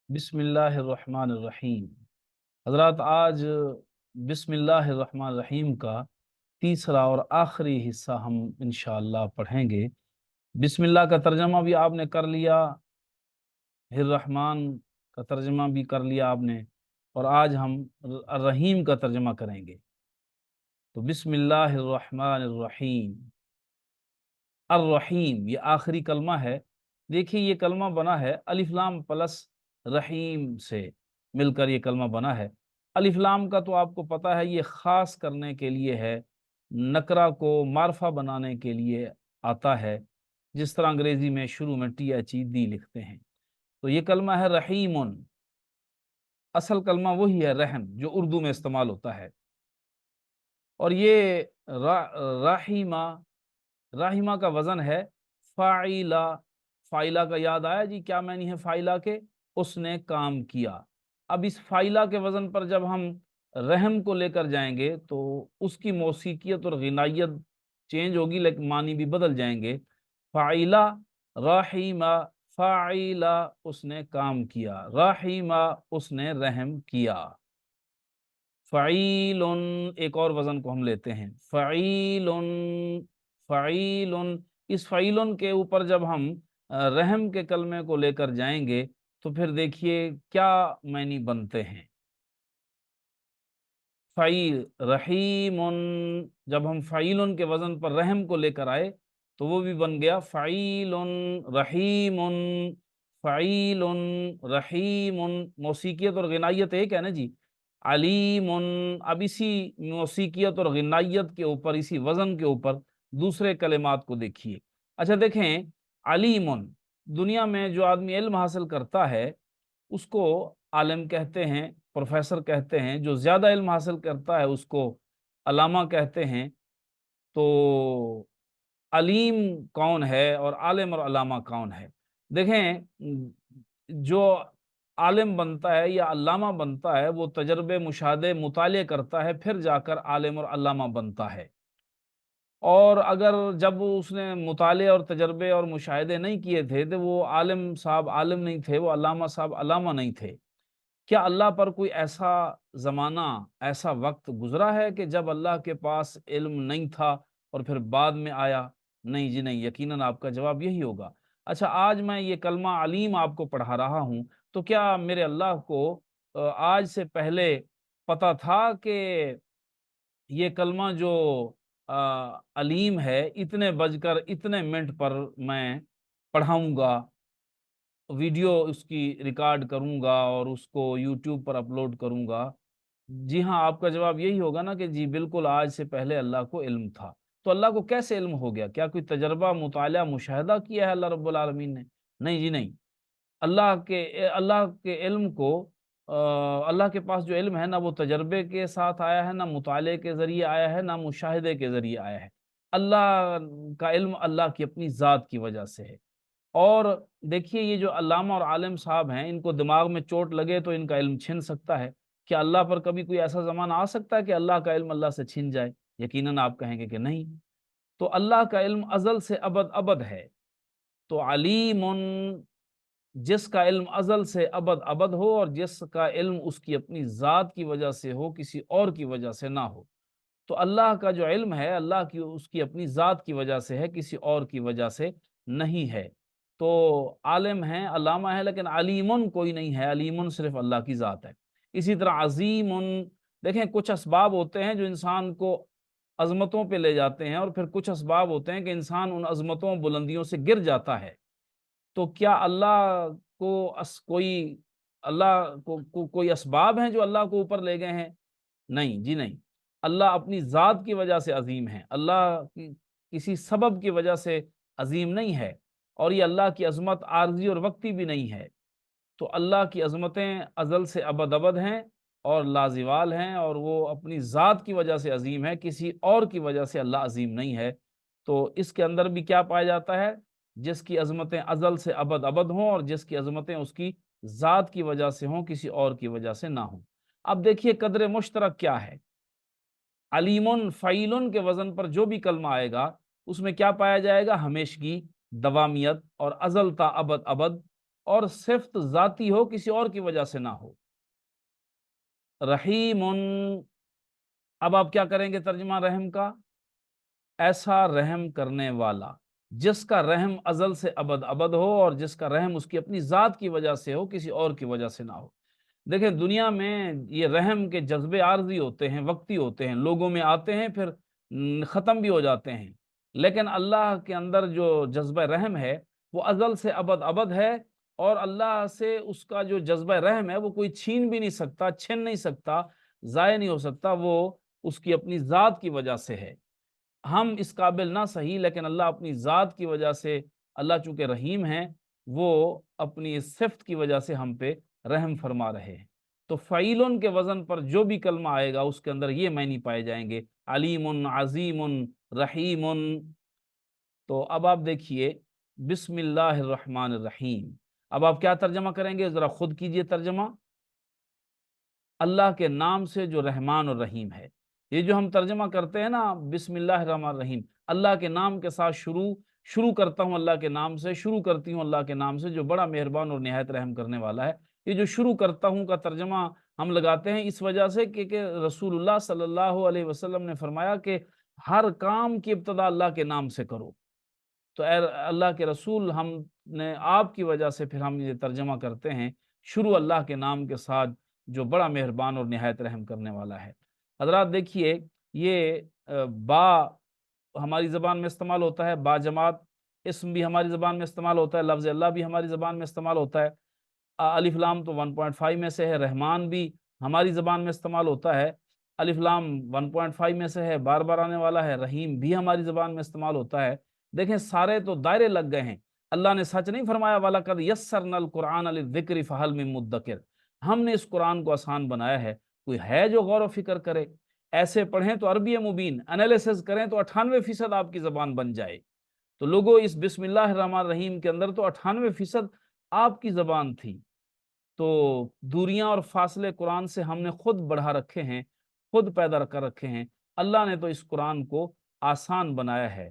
بسم اللہ الرحمن الرحیم۔ حضرات، آج بسم اللہ الرحمن الرحیم کا تیسرا اور آخری حصہ ہم انشاءاللہ پڑھیں گے۔ بسم اللہ کا ترجمہ بھی آپ نے کر لیا، الرحمن کا ترجمہ بھی کر لیا آپ نے، اور آج ہم الرحیم کا ترجمہ کریں گے۔ تو بسم اللہ الرحمن الرحیم۔ الرحیم یہ آخری کلمہ ہے۔ دیکھیے یہ کلمہ بنا ہے الف لام پلس رحیم سے مل کر یہ کلمہ بنا ہے۔ الف لام کا تو آپ کو پتہ ہے یہ خاص کرنے کے لیے ہے، نکرہ کو معرفہ بنانے کے لیے آتا ہے، جس طرح انگریزی میں شروع میں ٹی ایچ ای دی لکھتے ہیں۔ تو یہ کلمہ ہے رحیم، اصل کلمہ وہی ہے رحم جو اردو میں استعمال ہوتا ہے۔ اور یہ راحیمہ، راحمہ کا وزن ہے فاعلہ۔ فاعلہ کا یاد آیا جی، کیا معنی ہے فاعلہ کے؟ اس نے کام کیا۔ اب اس فاعلہ کے وزن پر جب ہم رحم کو لے کر جائیں گے تو اس کی موسیقیت اور غنائیت چینج ہوگی، لیکن معنی بھی بدل جائیں گے۔ فاعلہ، راحمہ، فاعلہ اس نے کام کیا، راحمہ اس نے رحم کیا۔ فعیل، ایک اور وزن کو ہم لیتے ہیں فعیل، فعیل۔ اس فعیل کے اوپر جب ہم رحم کے کلمے کو لے کر جائیں گے تو پھر دیکھیے کیا معنی بنتے ہیں۔ فعیل، رحیم، جب ہم فعیل کے وزن پر رحم کو لے کر آئے تو وہ بھی بن گیا فعیل رحیم، فعیل رحیم۔ موسیقیت اور غنائیت ایک ہے نا جی۔ علیم، اب اسی موسیقیت اور غنائیت کے اوپر، اسی وزن کے اوپر دوسرے کلمات کو دیکھیے۔ اچھا دیکھیں، علیم، دنیا میں جو آدمی علم حاصل کرتا ہے اس کو عالم کہتے ہیں، پروفیسر کہتے ہیں۔ جو زیادہ علم حاصل کرتا ہے اس کو علامہ کہتے ہیں۔ تو علیم کون ہے اور عالم اور علامہ کون ہے؟ دیکھیں، جو عالم بنتا ہے یا علامہ بنتا ہے وہ تجربے، مشاہدے، مطالعے کرتا ہے، پھر جا کر عالم اور علامہ بنتا ہے۔ اور اگر جب اس نے مطالعے اور تجربے اور مشاہدے نہیں کیے تھے تو وہ عالم صاحب عالم نہیں تھے، وہ علامہ صاحب علامہ نہیں تھے۔ کیا اللہ پر کوئی ایسا زمانہ، ایسا وقت گزرا ہے کہ جب اللہ کے پاس علم نہیں تھا اور پھر بعد میں آیا؟ نہیں جی نہیں، یقیناً آپ کا جواب یہی ہوگا۔ اچھا، آج میں یہ کلمہ علیم آپ کو پڑھا رہا ہوں، تو کیا میرے اللہ کو آج سے پہلے پتہ تھا کہ یہ کلمہ جو علیم ہے اتنے بج کر اتنے منٹ پر میں پڑھاؤں گا، ویڈیو اس کی ریکارڈ کروں گا اور اس کو یوٹیوب پر اپلوڈ کروں گا؟ جی ہاں، آپ کا جواب یہی ہوگا نا کہ جی بالکل، آج سے پہلے اللہ کو علم تھا۔ تو اللہ کو کیسے علم ہو گیا؟ کیا کوئی تجربہ، مطالعہ، مشاہدہ کیا ہے اللہ رب العالمین نے؟ نہیں جی نہیں۔ اللہ کے علم کو اللہ کے پاس جو علم ہے نہ وہ تجربے کے ساتھ آیا ہے، نہ مطالعے کے ذریعے آیا ہے، نہ مشاہدے کے ذریعے آیا ہے۔ اللہ کا علم اللہ کی اپنی ذات کی وجہ سے ہے۔ اور دیکھیے، یہ جو علامہ اور عالم صاحب ہیں، ان کو دماغ میں چوٹ لگے تو ان کا علم چھن سکتا ہے۔ کیا اللہ پر کبھی کوئی ایسا زمانہ آ سکتا ہے کہ اللہ کا علم اللہ سے چھن جائے؟ یقیناً آپ کہیں گے کہ نہیں۔ تو اللہ کا علم ازل سے ابد ابد ہے۔ تو علیم، جس کا علم ازل سے ابد ابد ہو اور جس کا علم اس کی اپنی ذات کی وجہ سے ہو، کسی اور کی وجہ سے نہ ہو۔ تو اللہ کا جو علم ہے اللہ کی اس کی اپنی ذات کی وجہ سے ہے، کسی اور کی وجہ سے نہیں ہے۔ تو عالم ہیں، علامہ ہے، لیکن علیمن کوئی نہیں ہے، علیمن صرف اللہ کی ذات ہے۔ اسی طرح عظیم، دیکھیں کچھ اسباب ہوتے ہیں جو انسان کو عظمتوں پہ لے جاتے ہیں، اور پھر کچھ اسباب ہوتے ہیں کہ انسان ان عظمتوں، بلندیوں سے گر جاتا ہے۔ تو کیا اللہ کو کوئی اللہ کو کوئی اسباب ہیں جو اللہ کو اوپر لے گئے ہیں؟ نہیں جی نہیں۔ اللہ اپنی ذات کی وجہ سے عظیم ہے، اللہ کسی سبب کی وجہ سے عظیم نہیں ہے، اور یہ اللہ کی عظمت عارضی اور وقتی بھی نہیں ہے۔ تو اللہ کی عظمتیں ازل سے ابد ابد ہیں اور لازوال ہیں، اور وہ اپنی ذات کی وجہ سے عظیم ہے، کسی اور کی وجہ سے اللہ عظیم نہیں ہے۔ تو اس کے اندر بھی کیا پایا جاتا ہے؟ جس کی عظمتیں ازل سے ابد ابد ہوں اور جس کی عظمتیں اس کی ذات کی وجہ سے ہوں، کسی اور کی وجہ سے نہ ہوں۔ اب دیکھیے قدر مشترک کیا ہے۔ علیمن، فعیلن کے وزن پر جو بھی کلمہ آئے گا اس میں کیا پایا جائے گا؟ ہمیشگی، دوامیت اور ازل تا ابد ابد اور صفت ذاتی ہو، کسی اور کی وجہ سے نہ ہو۔ رحیم، اب آپ کیا کریں گے ترجمہ رحم کا؟ ایسا رحم کرنے والا جس کا رحم ازل سے ابد ابد ہو، اور جس کا رحم اس کی اپنی ذات کی وجہ سے ہو، کسی اور کی وجہ سے نہ ہو۔ دیکھیں دنیا میں یہ رحم کے جذبے عارضی ہوتے ہیں، وقتی ہوتے ہیں، لوگوں میں آتے ہیں پھر ختم بھی ہو جاتے ہیں، لیکن اللہ کے اندر جو جذبہ رحم ہے وہ ازل سے ابد ابد ہے، اور اللہ سے اس کا جو جذبہ رحم ہے وہ کوئی چھین بھی نہیں سکتا، چھن نہیں سکتا، ضائع نہیں ہو سکتا، وہ اس کی اپنی ذات کی وجہ سے ہے۔ ہم اس قابل نہ صحیح، لیکن اللہ اپنی ذات کی وجہ سے، اللہ چونکہ رحیم ہیں، وہ اپنی اس صفت کی وجہ سے ہم پہ رحم فرما رہے ہیں۔ تو فعیلن کے وزن پر جو بھی کلمہ آئے گا اس کے اندر یہ معنی پائے جائیں گے، علیم، عظیم، رحیم۔ تو اب آپ دیکھیے بسم اللہ الرحمن الرحیم، اب آپ کیا ترجمہ کریں گے؟ ذرا خود کیجئے ترجمہ۔ اللہ کے نام سے جو رحمان اور رحیم ہے، یہ جو ہم ترجمہ کرتے ہیں نا بسم اللہ الرحمن الرحیم، اللہ کے نام کے ساتھ شروع کرتا ہوں، اللہ کے نام سے شروع کرتی ہوں، اللہ کے نام سے جو بڑا مہربان اور نہایت رحم کرنے والا ہے۔ یہ جو شروع کرتا ہوں کا ترجمہ ہم لگاتے ہیں اس وجہ سے کہ رسول اللہ صلی اللہ علیہ وسلم نے فرمایا کہ ہر کام کی ابتدا اللہ کے نام سے کرو۔ تو اے اللہ کے رسول، ہم نے آپ کی وجہ سے پھر ہم یہ ترجمہ کرتے ہیں، شروع اللہ کے نام کے ساتھ جو بڑا مہربان اور نہایت رحم کرنے والا ہے۔ حضرات دیکھیے، یہ با ہماری زبان میں استعمال ہوتا ہے، با جماعت اسم بھی ہماری زبان میں استعمال ہوتا ہے، لفظ اللہ بھی ہماری زبان میں استعمال ہوتا ہے۔ الف لام تو 1.5 میں سے ہے، رحمان بھی ہماری زبان میں استعمال ہوتا ہے، الف لام 1.5 میں سے ہے، بار بار آنے والا ہے، رحیم بھی ہماری زبان میں استعمال ہوتا ہے۔ دیکھیں سارے تو دائرے لگ گئے ہیں۔ اللہ نے سچ نہیں فرمایا وَلَقَدْ يَسَّرْنَا الْقُرْآنَ لِلذِّكْرِ فَهَلْ مِن مُدَّكِرٍ؟ ہم نے اس قرآن کو آسان بنایا ہے، کوئی ہے جو غور و فکر کرے؟ ایسے پڑھیں تو عربی مبین، انالیسز کریں تو 98% آپ کی زبان بن جائے۔ تو لوگوں اس بسم اللہ الرحمن الرحیم کے اندر تو 98% آپ کی زبان تھی۔ تو دوریاں اور فاصلے قرآن سے ہم نے خود بڑھا رکھے ہیں، خود پیدا کر رکھے ہیں۔ اللہ نے تو اس قرآن کو آسان بنایا ہے۔